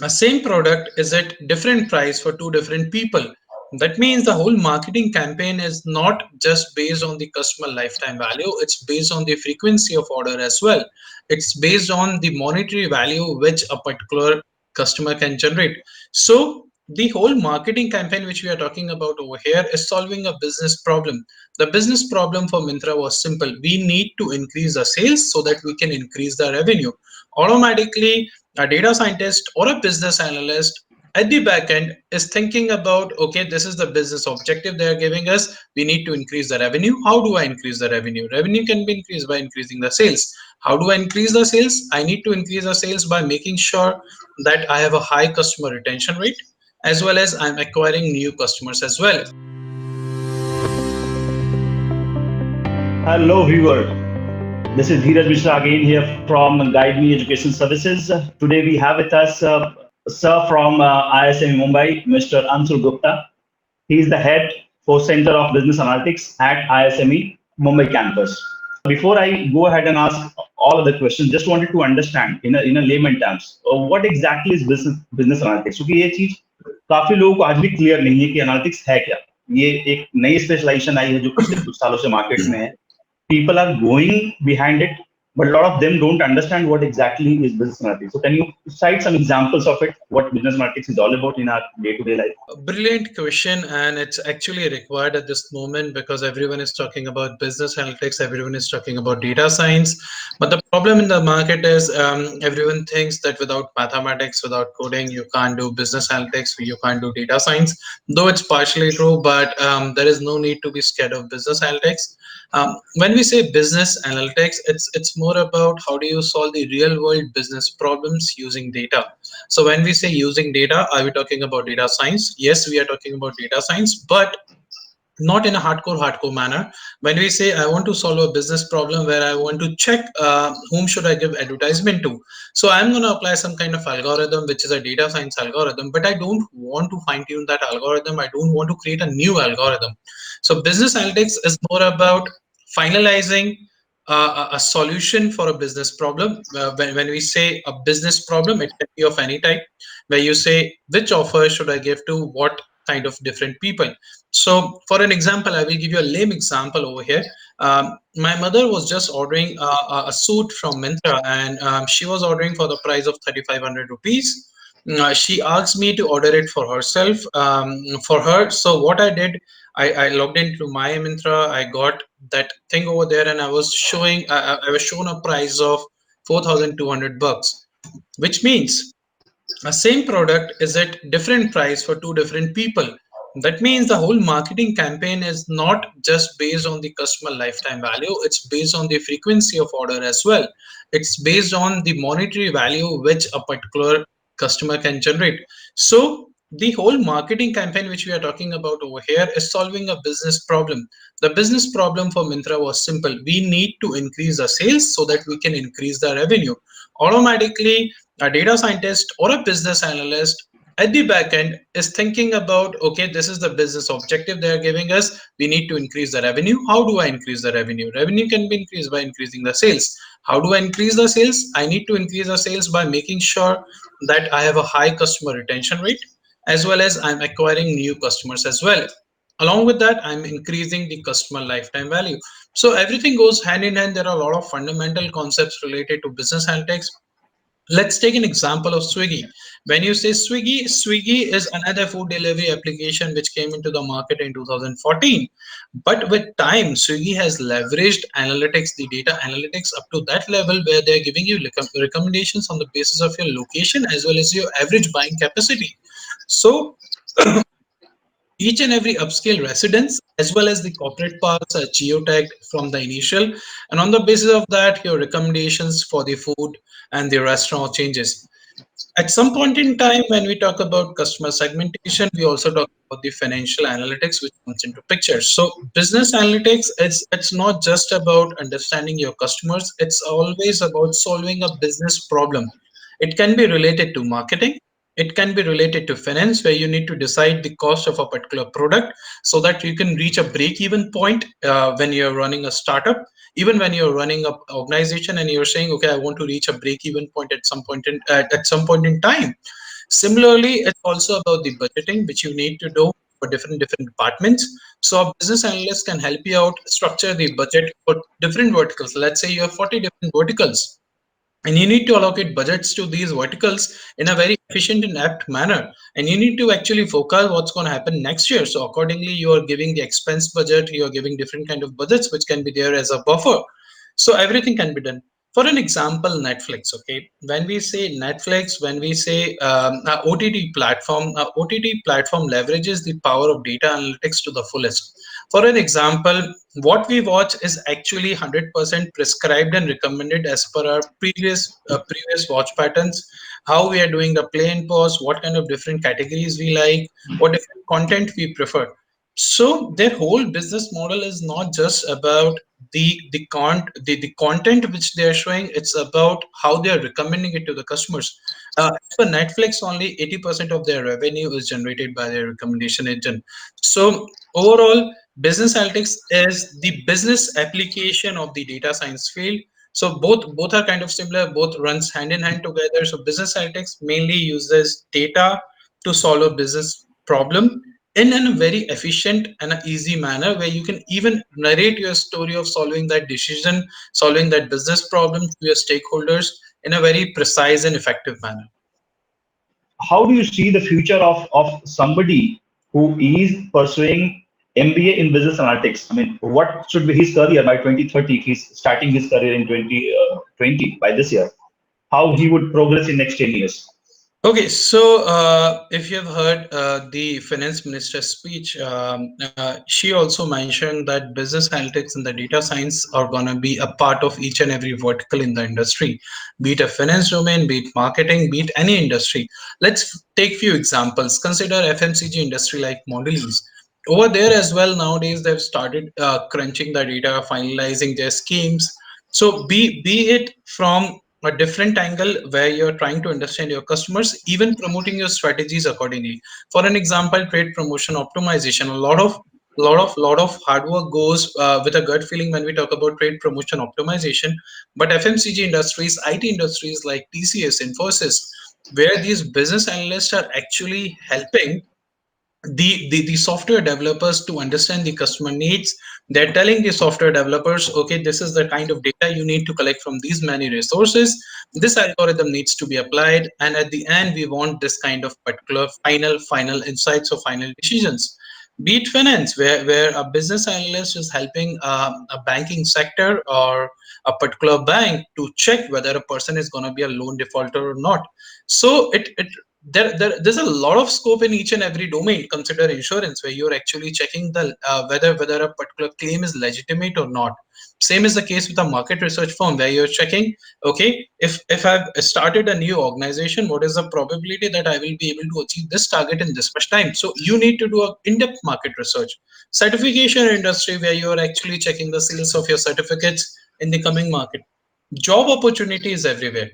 A same product is at different price for two different people. That means the whole marketing campaign is not just based on the customer lifetime value, it's based on the frequency of order as well. It's based on the monetary value which a particular customer can generate. So the whole marketing campaign which we are talking about over here is solving a business problem. The business problem for Mintra was simple. We need to increase the sales so that we can increase the revenue. Automatically, a data scientist or a business analyst at the back end is thinking about, okay, this is the business objective they are giving us. We need to increase the revenue. How do I increase the revenue? Revenue can be increased by increasing the sales. How do I increase the sales? I need to increase the sales by making sure that I have a high customer retention rate, as well as I'm acquiring new customers as well. Hello, viewer. This is Dheeraj Mishra again here from Guide Me Education Services. Today we have with us sir from ISM Mumbai, Mr. Anshul Gupta. He is the head for Center of Business Analytics at ISME Mumbai campus. Before I go ahead and ask all of the questions, just wanted to understand in a layman terms, what exactly is business analytics? क्योंकि ये चीज काफी लोगों को आज भी clear नहीं है कि एनालिटिक्स है क्या. ये एक नई स्पेशलाइजेशन आई है जो पिछले कुछ सालों से मार्केट में है. People are going behind it, but a lot of them don't understand what exactly is business analytics. So can you cite some examples of it, what business analytics is all about in our day-to-day life? A brilliant question, and it's actually required at this moment because everyone is talking about business analytics, everyone is talking about data science. But the problem in the market is everyone thinks that without mathematics, without coding, you can't do business analytics, you can't do data science. Though it's partially true, but there is no need to be scared of business analytics. When we say business analytics, it's more about how do you solve the real world business problems using data. So when we say using data, are we talking about data science? Yes, we are talking about data science, but not in a hardcore manner. When we say I want to solve a business problem where I want to check whom should I give advertisement to, so I'm going to apply some kind of algorithm which is a data science algorithm, but I don't want to fine tune that algorithm. I don't want to create a new algorithm. So business analytics is more about finalizing a solution for a business problem. When we say a business problem, it can be of any type, where you say which offer should I give to what kind of different people. So for an example, I will give you a lame example over here. My mother was just ordering a suit from Myntra, and she was ordering for the price of 3,500 rupees. She asked me to order it for herself, for her. So what I did, I logged into my Myntra. I got that thing over there, and I was shown a price of 4,200 bucks, which means a same product is at different price for two different people. That means the whole marketing campaign is not just based on the customer lifetime value, it's based on the frequency of order as well. It's based on the monetary value which a particular customer can generate. So the whole marketing campaign which we are talking about over here is solving a business problem. The business problem for Mintra was simple. We need to increase the sales so that we can increase the revenue. Automatically, a data scientist or a business analyst at the back end is thinking about, okay, this is the business objective they are giving us. We need to increase the revenue. How do I increase the revenue? Revenue can be increased by increasing the sales. How do I increase the sales? I need to increase the sales by making sure that I have a high customer retention rate, as well as I'm acquiring new customers as well. Along with that, I'm increasing the customer lifetime value. So everything goes hand in hand. There are a lot of fundamental concepts related to business analytics. Let's take an example of Swiggy. When you say Swiggy, Swiggy is another food delivery application which came into the market in 2014. But with time, Swiggy has leveraged analytics, the data analytics, up to that level where they're giving you recommendations on the basis of your location as well as your average buying capacity. So each and every upscale residence as well as the corporate parks are geotagged from the initial, and on the basis of that your recommendations for the food and the restaurant changes. At some point in time, when we talk about customer segmentation, we also talk about the financial analytics which comes into picture. So business analytics, it's not just about understanding your customers, it's always about solving a business problem. It can be related to marketing, it can be related to finance, where you need to decide the cost of a particular product so that you can reach a break even point when you're running a startup. Even when you're running an organization and you're saying, okay, I want to reach a break even point at some point in time. Similarly, it's also about the budgeting, which you need to do for different departments. So a business analyst can help you out structure the budget for different verticals. Let's say you have 40 different verticals, and you need to allocate budgets to these verticals in a very efficient and apt manner, and you need to actually focus what's going to happen next year. So accordingly, you are giving the expense budget, you are giving different kind of budgets which can be there as a buffer, so everything can be done. For an example, Netflix. Okay, when we say Netflix, when we say ott platform leverages the power of data analytics to the fullest. For an example, what we watch is actually 100% prescribed and recommended as per our previous watch patterns, how we are doing the play and pause, what kind of different categories we like, what different content we prefer. So their whole business model is not just about the content which they are showing. It's about how they are recommending it to the customers. As for Netflix, only 80% of their revenue is generated by their recommendation engine. So overall, business analytics is the business application of the data science field. So both are kind of similar, both runs hand in hand together. So business analytics mainly uses data to solve a business problem in a very efficient and a easy manner, where you can even narrate your story of solving that decision, solving that business problem to your stakeholders in a very precise and effective manner. How do you see the future of somebody who is pursuing MBA in business analytics? I mean, what should be his career by 2030 if he's starting his career in 2020 by this year? How he would progress in next 10 years? Okay, so if you have heard the finance minister's speech, she also mentioned that business analytics and the data science are going to be a part of each and every vertical in the industry, be it a finance domain, be it marketing, be it any industry. Let's take few examples. Consider FMCG industry like Mondelez. Over there as well, nowadays they've started crunching the data, finalizing their schemes. So be it from a different angle where you're trying to understand your customers, even promoting your strategies accordingly. For an example, trade promotion optimization. A lot of hard work goes with a gut feeling when we talk about trade promotion optimization. But FMCG industries, IT industries like TCS, Infosys, where these business analysts are actually helping the software developers to understand the customer needs. They're telling the software developers, okay, this is the kind of data you need to collect from these many resources, this algorithm needs to be applied, and at the end we want this kind of particular final insights or final decisions. Be it finance, where a business analyst is helping a banking sector or a particular bank to check whether a person is going to be a loan defaulter or not. So there's a lot of scope in each and every domain. Consider insurance, where you're actually checking the whether a particular claim is legitimate or not. Same is the case with a market research firm, where you're checking, okay, if I've started a new organization, what is the probability that I will be able to achieve this target in this much time. So you need to do a in-depth market research. Certification industry, where you're actually checking the sales of your certificates in the coming market. Job opportunities everywhere.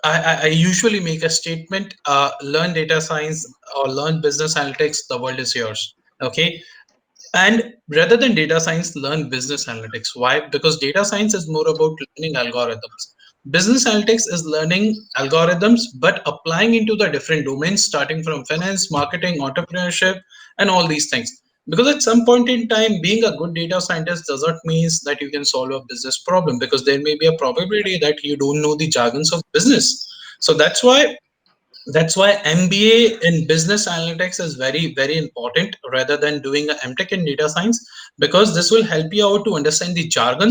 I usually make a statement, learn data science or learn business analytics, the world is yours. Okay. And rather than data science, learn business analytics. Why? Because data science is more about learning algorithms. Business analytics is learning algorithms, but applying into the different domains, starting from finance, marketing, entrepreneurship, and all these things. Because at some point in time, being a good data scientist does not mean that you can solve a business problem, because there may be a probability that you don't know the jargons of business. So that's why MBA in business analytics is very important, rather than doing a MTech in data science, because this will help you out to understand the jargon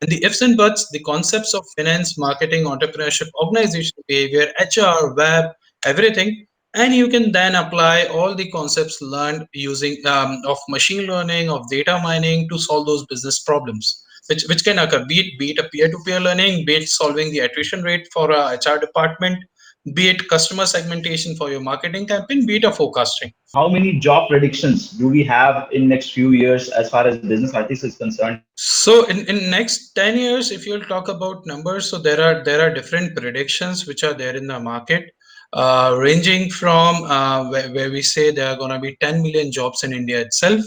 and the ifs and buts, the concepts of finance, marketing, entrepreneurship, organization behavior, HR, web, everything. And you can then apply all the concepts learned using of machine learning, of data mining, to solve those business problems, which can occur, be it a peer-to-peer learning, be it solving the attrition rate for a HR department, be it customer segmentation for your marketing campaign, be it a forecasting. How many job predictions do we have in next few years as far as business analytics is concerned? So in next 10 years, if you'll talk about numbers, so there are different predictions which are there in the market, ranging from where we say there are going to be 10 million jobs in India itself,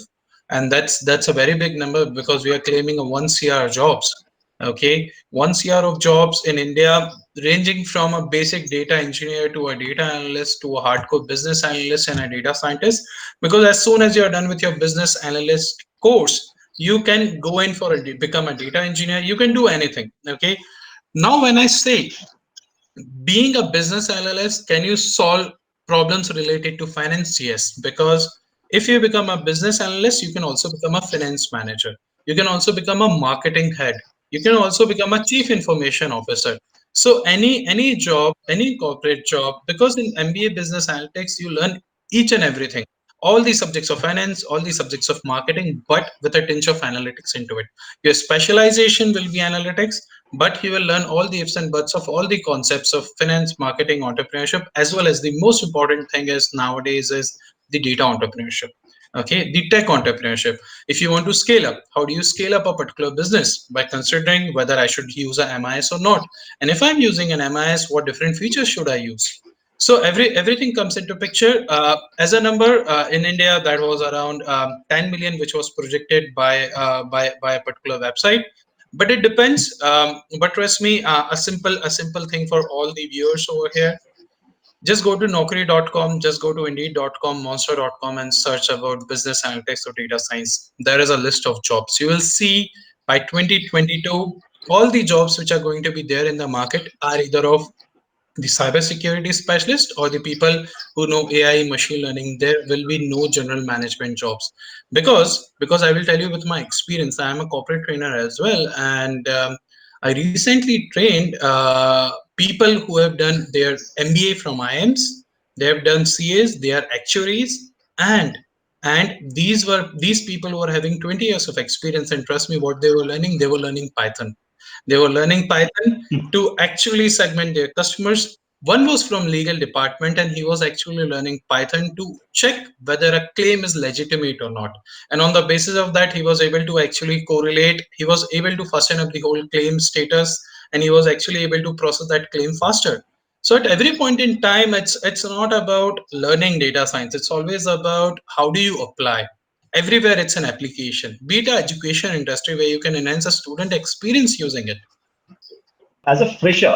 and that's a very big number, because we are claiming a 1 CR jobs. Okay, 1 year of jobs in India, ranging from a basic data engineer to a data analyst to a hardcore business analyst and a data scientist. Because as soon as you're done with your business analyst course, you can go in for become a data engineer. You can do anything. Okay. Now, when I say being a business analyst, can you solve problems related to finance? Yes, because if you become a business analyst, you can also become a finance manager. You can also become a marketing head. You can also become a chief information officer. So any job, any corporate job, because in MBA business analytics, you learn each and everything. All the subjects of finance, all the subjects of marketing, but with a tinge of analytics into it. Your specialization will be analytics, but he will learn all the ifs and buts of all the concepts of finance, marketing, entrepreneurship, as well as the most important thing is nowadays is the data entrepreneurship. Okay, the tech entrepreneurship. If you want to scale up, how do you scale up a particular business? By considering whether I should use a MIS or not. And if I'm using an MIS, what different features should I use? So everything comes into picture. As a number in India, that was around 10 million, which was projected by a particular website, but it depends. But trust me, a simple thing for all the viewers over here. Just go to Naukri.com, just go to Indeed.com, Monster.com, and search about business analytics or data science. There is a list of jobs. You will see by 2022, all the jobs which are going to be there in the market are either of the cybersecurity specialist or the people who know AI, machine learning. There will be no general management jobs, because I will tell you with my experience, I am a corporate trainer as well, and I recently trained people who have done their MBA from IIMs. They have done CAs, they are actuaries, and these people were having 20 years of experience, and trust me, what they were learning, they were learning Python. They were learning Python to actually segment their customers. One was from legal department, and he was actually learning Python to check whether a claim is legitimate or not. And on the basis of that, he was able to actually correlate. He was able to fasten up the whole claim status, and he was actually able to process that claim faster. So at every point in time, it's not about learning data science. It's always about how do you apply. Everywhere it's an application, be it an education industry where you can enhance a student experience using it. As a fresher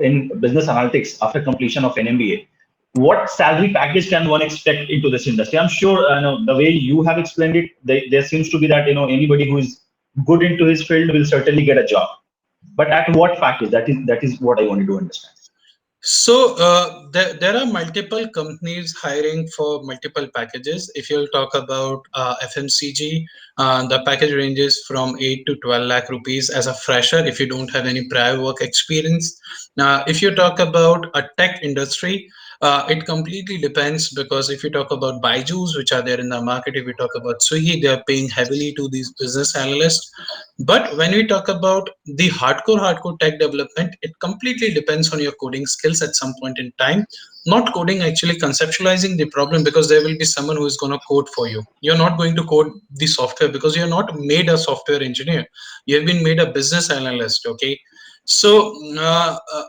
in business analytics after completion of an MBA, what salary package can one expect into this industry? I'm sure the way you have explained it, there seems to be that anybody who is good into his field will certainly get a job. But at what package? That is what I wanted to understand. So there are multiple companies hiring for multiple packages. If you'll talk about FMCG, the package ranges from 8 to 12 lakh rupees as a fresher if you don't have any prior work experience. Now, if you talk about a tech industry, it completely depends, because if you talk about Byju's, which are there in the market, if we talk about Swiggy, they are paying heavily to these business analysts. But when we talk about the hardcore tech development, it completely depends on your coding skills at some point in time. Not coding, actually conceptualizing the problem, because there will be someone who is going to code for you. You're not going to code the software because you're not made a software engineer. You have been made a business analyst. Okay. So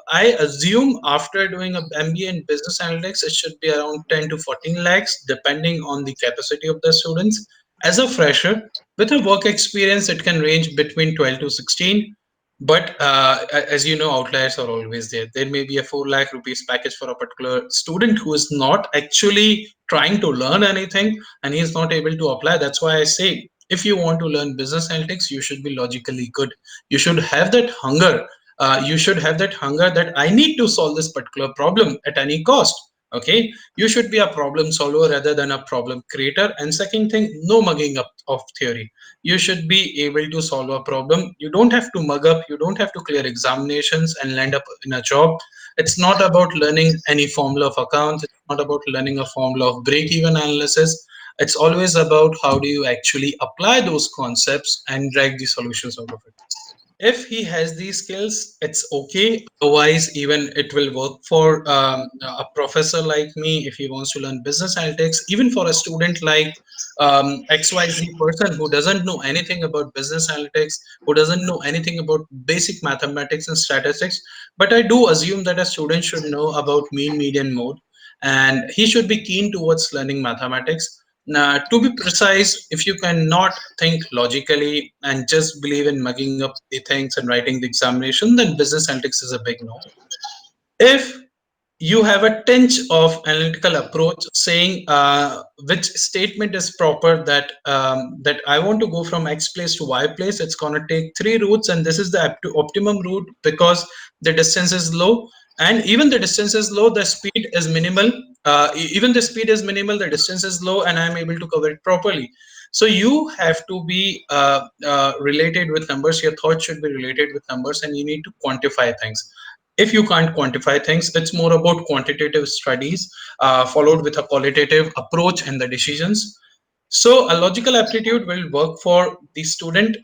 I assume after doing a MBA in business analytics, it should be around 10 to 14 lakhs, depending on the capacity of the students. As a fresher, with a work experience, it can range between 12 to 16. But as you know, outliers are always there. There may be a 4 lakh rupees package for a particular student who is not actually trying to learn anything and he is not able to apply. That's why I say, if you want to learn business analytics, you should be logically good. You should have that hunger. You should have that hunger that I need to solve this particular problem at any cost. Okay, you should be a problem solver rather than a problem creator. And second thing, no mugging up of theory. You should be able to solve a problem. You don't have to mug up, you don't have to clear examinations and land up in a job. It's not about learning any formula of accounts, it's not about learning a formula of break even analysis. It's always about how do you actually apply those concepts and drag the solutions out of it. If he has these skills, it's okay. Otherwise, even it will work for a professor like me if he wants to learn business analytics, even for a student like XYZ person who doesn't know anything about business analytics, who doesn't know anything about basic mathematics and statistics. But I do assume that a student should know about mean, median, mode, and he should be keen towards learning mathematics. Now, to be precise, if you cannot think logically and just believe in mugging up the things and writing the examination, then business analytics is a big no. If you have a tinge of analytical approach saying which statement is proper, that I want to go from X place to Y place, it's going to take three routes and this is the optimum route because the distance is low, and even the distance is low, the speed is minimal. Even the speed is minimal, the distance is low, and I'm able to cover it properly. So you have to be related with numbers. Your thoughts should be related with numbers, and you need to quantify things. If you can't quantify things, it's more about quantitative studies followed with a qualitative approach in the decisions. So a logical aptitude will work for the student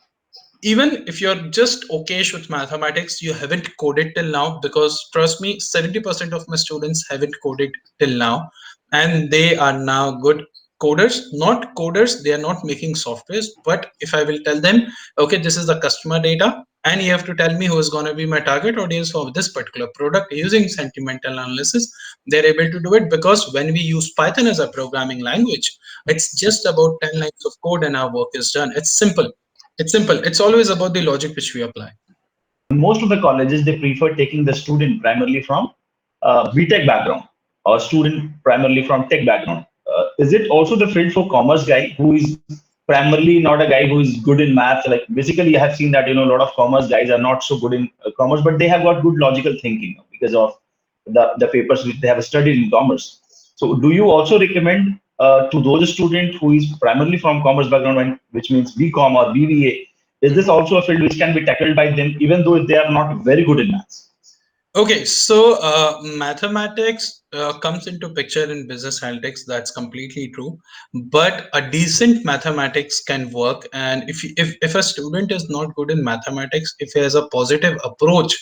even if you're just okayish with mathematics. You haven't coded till now, because trust me, 70% of my students haven't coded till now, and they are now good coders. Not coders, they are not making softwares, but if I will tell them, okay, this is the customer data and you have to tell me who is going to be my target audience for this particular product using sentimental analysis, they're able to do it. Because when we use Python as a programming language, it's just about 10 lines of code and our work is done. It's simple. It's simple. It's always about the logic which we apply. Most of the colleges, they prefer taking the student primarily from BTech background or student primarily from tech background. Is it also the field for commerce guy who is primarily not a guy who is good in math? Like basically, I have seen that a lot of commerce guys are not so good in commerce, but they have got good logical thinking because of the papers which they have studied in commerce. So, do you also recommend to those students who is primarily from commerce background, which means BCom or BBA? Is this also a field which can be tackled by them, even though they are not very good in maths? Okay, so mathematics comes into picture in business analytics. That's completely true. But a decent mathematics can work, and if a student is not good in mathematics, if he has a positive approach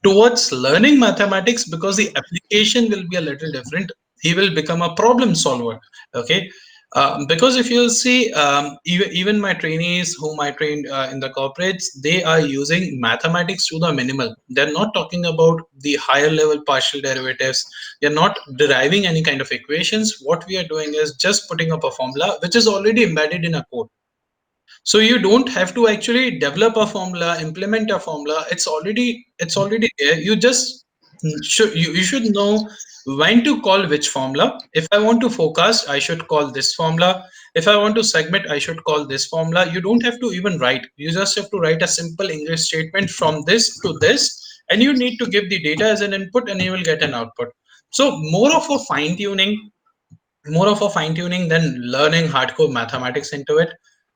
towards learning mathematics, because the application will be a little different, he will become a problem solver. Okay. Because if you see, even my trainees whom I trained in the corporates, they are using mathematics to the minimal. They're not talking about the higher level partial derivatives. They're not deriving any kind of equations. What we are doing is just putting up a formula which is already embedded in a code. So you don't have to actually develop a formula, implement a formula. It's already there. You should know when to call which formula. If I want to forecast, I should call this formula. If I want to segment, I should call this formula. You don't have to even write. You just have to write a simple English statement from this to this, and you need to give the data as an input, and you will get an output. So more of a fine tuning than learning hardcore mathematics into it.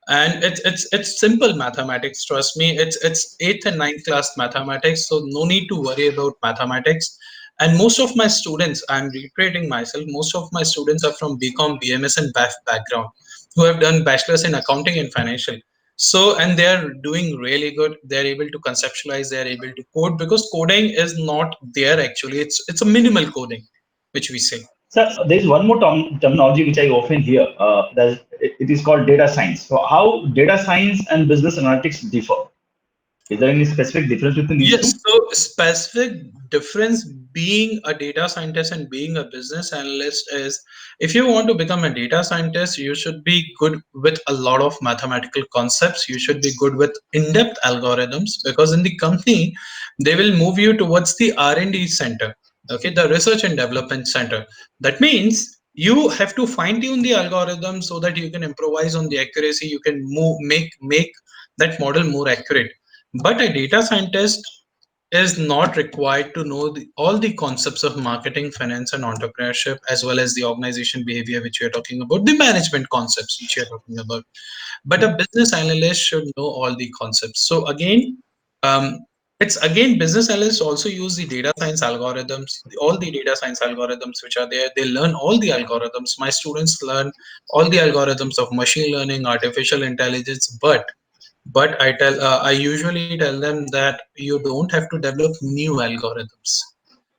And it's simple mathematics, trust me. It's 8th and 9th class mathematics, so no need to worry about mathematics. And most of my students, I'm reiterating myself, most of my students are from BCom, BMS and BAF background, who have done bachelor's in accounting and financial. So, and they're doing really good. They're able to conceptualize, they're able to code, because coding is not there actually. It's a minimal coding which we say. So there is one more terminology which I often hear. That it is called data science. So how data science and business analytics differ? Is there any specific difference between these two? Yes, so specific difference being a data scientist and being a business analyst is, if you want to become a data scientist, you should be good with a lot of mathematical concepts. You should be good with in-depth algorithms, because in the company, they will move you towards the R&D center, okay, the research and development center. That means you have to fine tune the algorithm so that you can improvise on the accuracy. You can make that model more accurate. But a data scientist is not required to know all the concepts of marketing, finance, and entrepreneurship, as well as the organization behavior, which we are talking about, the management concepts, which we are talking about. But a business analyst should know all the concepts. So again, it's again, business analysts also use the data science algorithms, all the data science algorithms which are there. They learn all the algorithms. My students learn all the algorithms of machine learning, artificial intelligence, but I usually tell them that you don't have to develop new algorithms.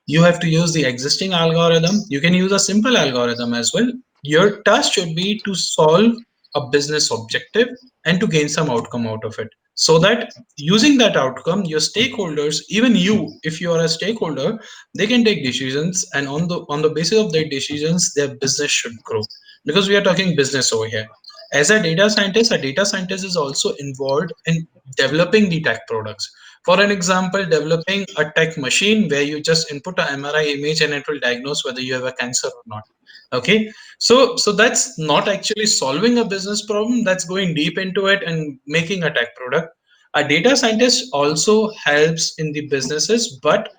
You have to use the existing algorithm. You can use a simple algorithm as well. Your task should be to solve a business objective and to gain some outcome out of it, so that using that outcome, your stakeholders, even you, if you are a stakeholder, they can take decisions, and on the basis of their decisions, their business should grow. because we are talking business over here. As a data scientist is also involved in developing the tech products. For an example, developing a tech machine where you just input a MRI image and it will diagnose whether you have a cancer or not. Okay, so that's not actually solving a business problem. That's going deep into it and making a tech product. A data scientist also helps in the businesses, but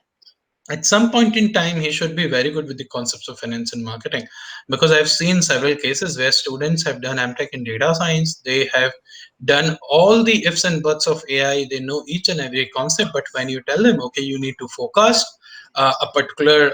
at some point in time he should be very good with the concepts of finance and marketing, because I've seen several cases where students have done MTech in data science. They have done all the ifs and buts of AI. They know each and every concept, but when you tell them, okay, you need to forecast a particular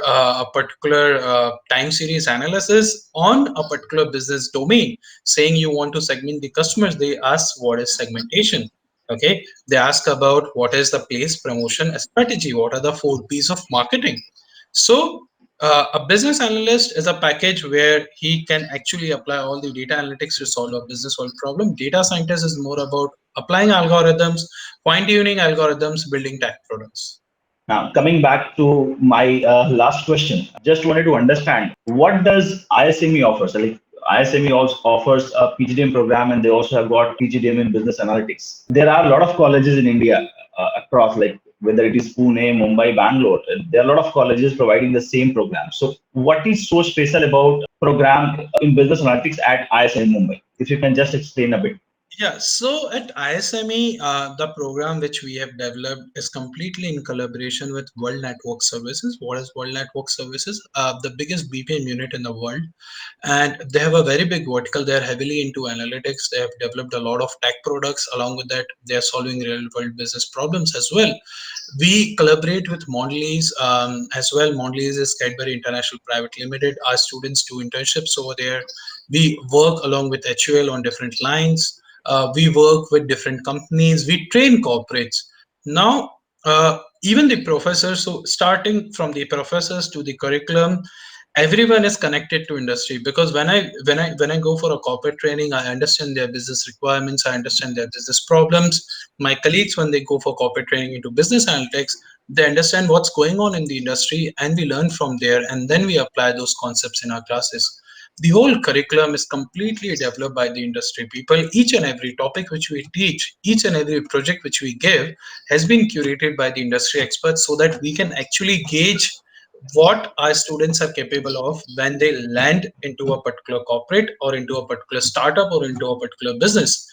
time series analysis on a particular business domain, saying you want to segment the customers, they ask what is segmentation. Okay, they ask about what is the place promotion strategy, what are the 4 P's of marketing. So a business analyst is a package where he can actually apply all the data analytics to solve a business solve problem. Data scientist is more about applying algorithms, fine tuning algorithms, building tech products. Now, coming back to my last question, just wanted to understand what does ISME offer? So, like ISME also offers a PGDM program, and they also have got PGDM in business analytics. There are a lot of colleges in India across, like whether it is Pune, Mumbai, Bangalore. There are a lot of colleges providing the same program. So, what is so special about program in business analytics at ISME Mumbai? If you can just explain a bit. Yeah, so at ISME, the program which we have developed is completely in collaboration with World Network Services. What is World Network Services? The biggest BPM unit in the world, and they have a very big vertical. They are heavily into analytics. They have developed a lot of tech products. Along with that, they are solving real world business problems as well. We collaborate with Mondelez as well. Mondelez is Cadbury International Private Limited. Our students do internships over there. We work along with HUL on different lines. We work with different companies. We train corporates. Now, even the professors, so starting from the professors to the curriculum, everyone is connected to industry, because when I go for a corporate training, I understand their business requirements, I understand their business problems. My colleagues, when they go for corporate training into business analytics, they understand what's going on in the industry, and we learn from there, and then we apply those concepts in our classes. The whole curriculum is completely developed by the industry people. Each and every topic which we teach, each and every project which we give, has been curated by the industry experts, so that we can actually gauge what our students are capable of when they land into a particular corporate or into a particular startup or into a particular business.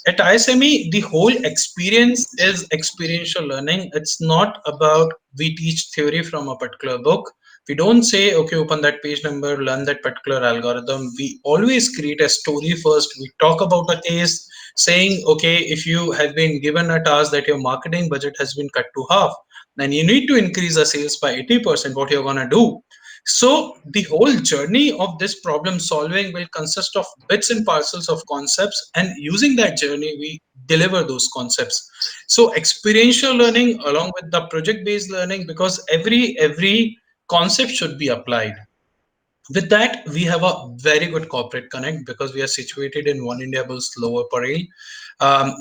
At ISME, the whole experience is experiential learning. It's not about we teach theory from a particular book. We don't say, okay, open that page number, learn that particular algorithm. We always create a story first. We talk about a case, saying, okay, if you have been given a task that your marketing budget has been cut to half, then you need to increase the sales by 80%. What you're going to do? So the whole journey of this problem solving will consist of bits and parcels of concepts, and using that journey, we deliver those concepts. So experiential learning along with the project based learning, because every concept should be applied. With that, we have a very good corporate connect, because we are situated in One Indiabulls Lower Parel.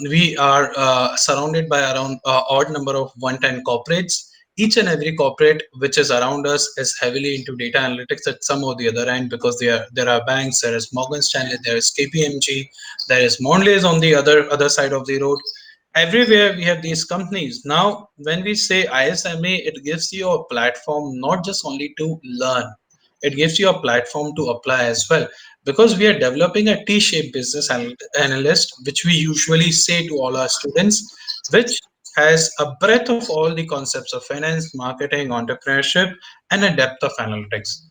We are surrounded by around odd number of 110 corporates. Each and every corporate which is around us is heavily into data analytics at some or the other end, because there are banks, there is Morgan Stanley, there is KPMG, there is Mondelez on the other side of the road. Everywhere we have these companies. Now, when we say ISMA, it gives you a platform not just only to learn, it gives you a platform to apply as well, because we are developing a T-shaped business analyst, which we usually say to all our students, which has a breadth of all the concepts of finance, marketing, entrepreneurship, and a depth of analytics.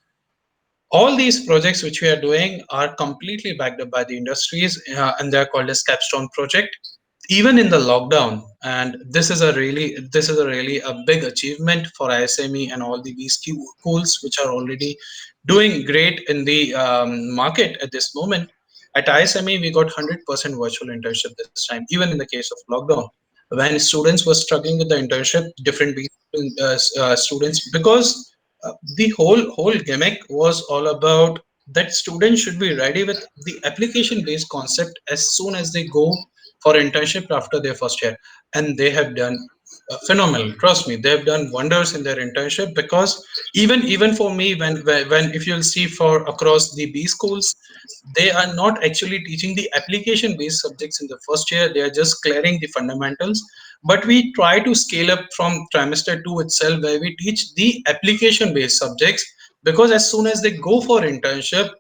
All these projects which we are doing are completely backed up by the industries, and they're called as capstone project. Even in the lockdown, and this is a really a big achievement for ISME and all the VSQ schools which are already doing great in the market at this moment. At ISME, we got 100% virtual internship this time, even in the case of lockdown, when students were struggling with the internship, different students, because the whole gimmick was all about that students should be ready with the application based concept as soon as they go for internship after their first year, and they have done phenomenal. Trust me, they've done wonders in their internship, because even for me, when if you'll see for across the B schools, they are not actually teaching the application based subjects in the first year. They are just clearing the fundamentals. But we try to scale up from trimester 2 itself, where we teach the application based subjects, because as soon as they go for internship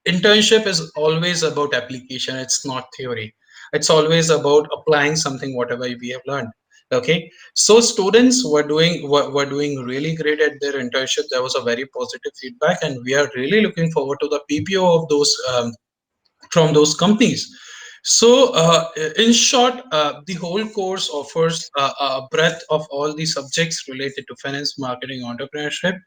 is always about application. It's not theory. It's always about applying something whatever we have learned. Okay, so students were doing really great at their internship. There was a very positive feedback, and we are really looking forward to the PPO of those from those companies. So, in short, the whole course offers a breadth of all the subjects related to finance, marketing, entrepreneurship,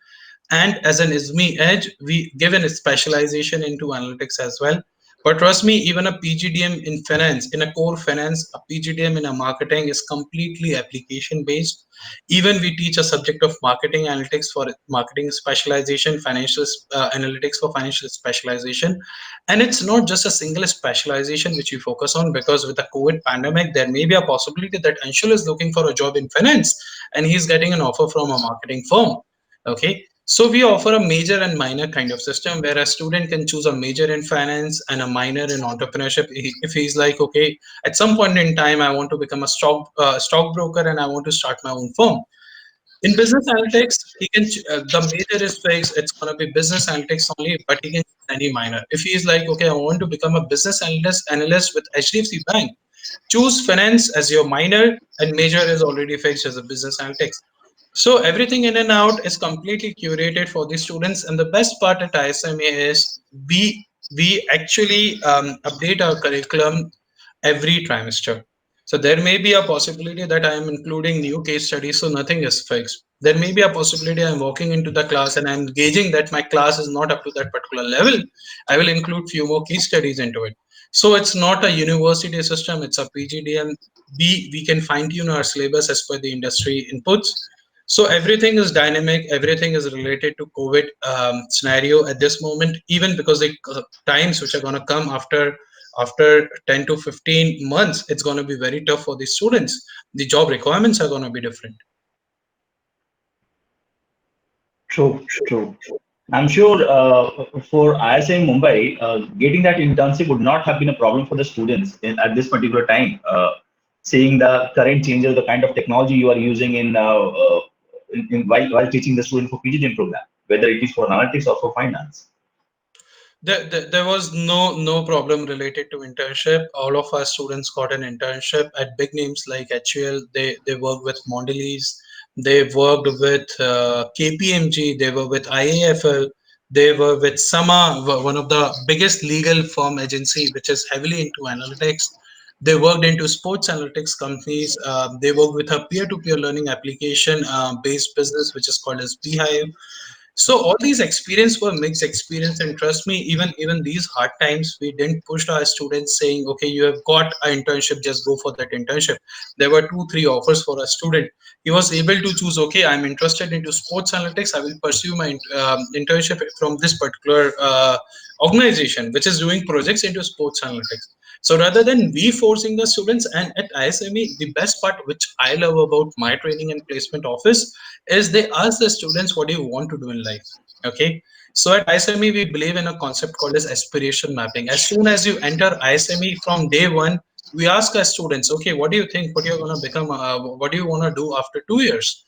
and as an ISME Edge, we given a specialization into analytics as well. But trust me, even a PGDM in finance, in a core finance, a PGDM in a marketing is completely application based. Even we teach a subject of marketing analytics for marketing specialization, financial analytics for financial specialization. And it's not just a single specialization which we focus on, because with the COVID pandemic, there may be a possibility that Anshul is looking for a job in finance and he's getting an offer from a marketing firm. Okay, so we offer a major and minor kind of system where a student can choose a major in finance and a minor in entrepreneurship. If he's like, okay, at some point in time, I want to become a stockbroker and I want to start my own firm. In business analytics, the major is fixed. It's gonna be business analytics only, but he can choose any minor. If he is like, okay, I want to become a business analyst with HDFC Bank, choose finance as your minor, and major is already fixed as a business analytics. So everything in and out is completely curated for the students, and the best part at ISMA is we actually update our curriculum every trimester. So there may be a possibility that I am including new case studies, so nothing is fixed. There may be a possibility I'm walking into the class and I'm gauging that my class is not up to that particular level. I will include few more case studies into it. So it's not a university system; it's a PGDM. We can fine tune our syllabus as per the industry inputs. So everything is dynamic. Everything is related to COVID scenario at this moment. Even because the times which are going to come after 10 to 15 months, it's going to be very tough for the students. The job requirements are going to be different. True, true. I'm sure for ISM Mumbai, getting that internship would not have been a problem for the students at this particular time. Seeing the current changes, the kind of technology you are using while teaching the student for PGDM program, whether it is for analytics or for finance. There was no problem related to internship. All of our students got an internship at big names like HUL. They worked with Mondelez. They worked with KPMG. They were with IAFL. They were with Sama, one of the biggest legal firm agency, which is heavily into analytics. They worked into sports analytics companies. They worked with a peer-to-peer learning application based business, which is called as Beehive. So all these experience were mixed experience, and trust me, even these hard times, we didn't push our students saying, okay, you have got an internship, just go for that internship. There were 2 3 offers for a student. He was able to choose, okay, I'm interested into sports analytics, I will pursue my internship from this particular organization which is doing projects into sports analytics. So rather than we forcing the students, and at ISME, the best part which I love about my training and placement office is they ask the students, what do you want to do in life? Okay, so at ISME we believe in a concept called as aspiration mapping. As soon as you enter ISME, from day one we ask our students, okay, what do you think, what you're going to become, what do you want to do after 2 years?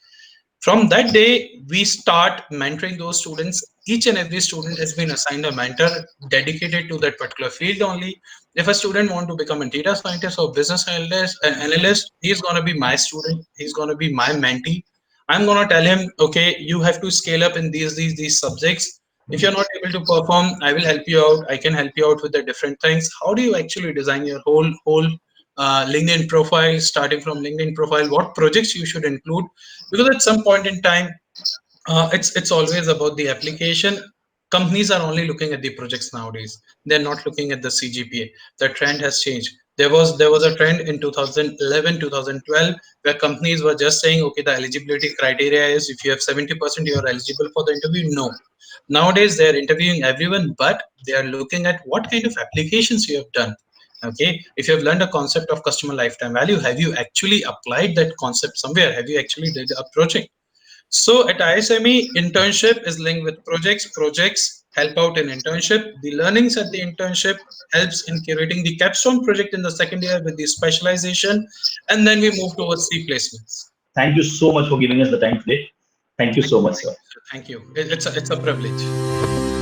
From that day we start mentoring those students. Each and every student has been assigned a mentor dedicated to that particular field only. If a student want to become a data scientist or business analyst, he's going to be my student, he's going to be my mentee. I'm going to tell him, okay, you have to scale up in these subjects. If you're not able to perform, I will help you out. I can help you out with the different things. How do you actually design your whole LinkedIn profile? Starting from LinkedIn profile, what projects you should include? Because at some point in time, it's always about the application. Companies are only looking at the projects nowadays. They're not looking at the CGPA. The trend has changed. There was a trend in 2011 2012 where companies were just saying, okay, the eligibility criteria is if you have 70% you are eligible for the interview. No, nowadays they're interviewing everyone, but they are looking at what kind of applications you have done. Okay, if you have learned a concept of customer lifetime value, have you actually applied that concept somewhere? Have you actually did a project? So at ISME, internship is linked with projects. Projects help out in internship. The learnings at the internship helps in curating the capstone project in the second year with the specialization, and then we move towards the placements. Thank you so much for giving us the time today. Thank you so much, sir. Thank you. It's a privilege.